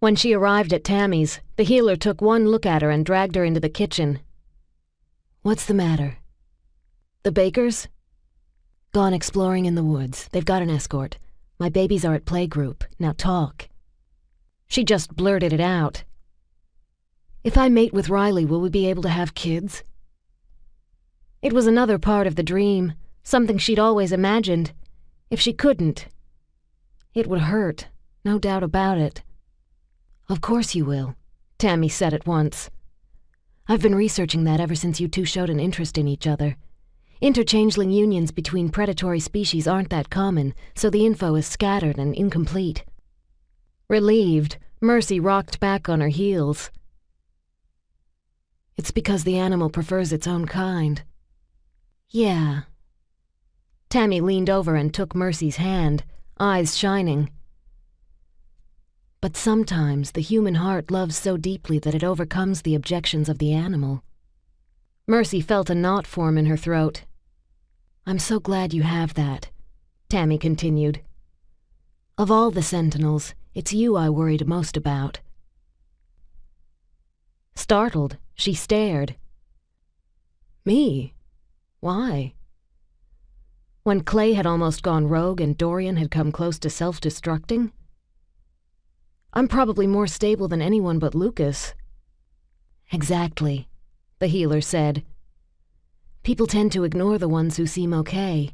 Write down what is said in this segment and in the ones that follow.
When she arrived at Tammy's, the healer took one look at her and dragged her into the kitchen. "What's the matter?" "The Bakers?" "Gone exploring in the woods. They've got an escort. My babies are at playgroup. Now talk." She just blurted it out. "If I mate with Riley, will we be able to have kids?" It was another part of the dream, something she'd always imagined. If she couldn't, it would hurt, no doubt about it. "Of course you will," Tammy said at once. "I've been researching that ever since you two showed an interest in each other. Interchangeling unions between predatory species aren't that common, so the info is scattered and incomplete." Relieved, Mercy rocked back on her heels. "It's because the animal prefers its own kind." "Yeah." Tammy leaned over and took Mercy's hand, eyes shining. "But sometimes the human heart loves so deeply that it overcomes the objections of the animal." Mercy felt a knot form in her throat. "I'm so glad you have that," Tammy continued. "Of all the sentinels, it's you I worried most about." Startled, she stared. "Me? Why?" When Clay had almost gone rogue and Dorian had come close to self-destructing? "I'm probably more stable than anyone but Lucas." "Exactly," the healer said. "People tend to ignore the ones who seem okay,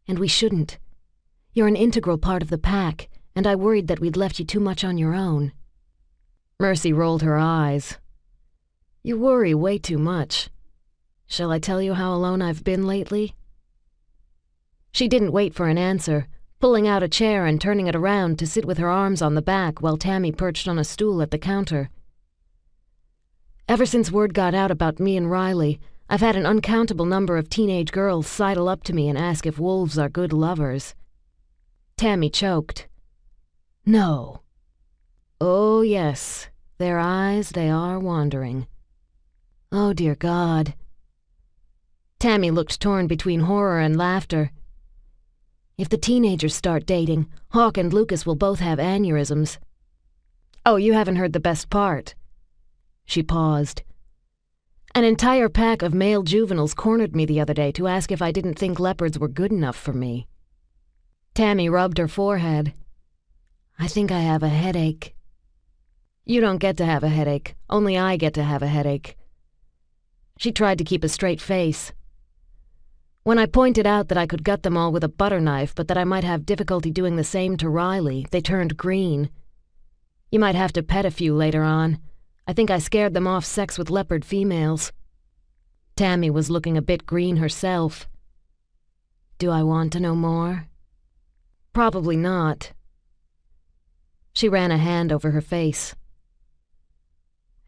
and we shouldn't. You're an integral part of the pack, and I worried that we'd left you too much on your own." Mercy rolled her eyes. "You worry way too much. Shall I tell you how alone I've been lately?" She didn't wait for an answer, pulling out a chair and turning it around to sit with her arms on the back while Tammy perched on a stool at the counter. "Ever since word got out about me and Riley, I've had an uncountable number of teenage girls sidle up to me and ask if wolves are good lovers." Tammy choked. "No." "Oh, yes. Their eyes, they are wandering." "Oh, dear God." Tammy looked torn between horror and laughter. "If the teenagers start dating, Hawk and Lucas will both have aneurysms." "Oh, you haven't heard the best part." She paused. "An entire pack of male juveniles cornered me the other day to ask if I didn't think leopards were good enough for me." Tammy rubbed her forehead. "I think I have a headache." "You don't get to have a headache. Only I get to have a headache." She tried to keep a straight face. "When I pointed out that I could gut them all with a butter knife, but that I might have difficulty doing the same to Riley, they turned green. You might have to pet a few later on. I think I scared them off sex with leopard females." Tammy was looking a bit green herself. "Do I want to know more?" "Probably not." She ran a hand over her face.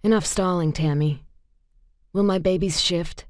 "Enough stalling, Tammy. Will my babies shift?"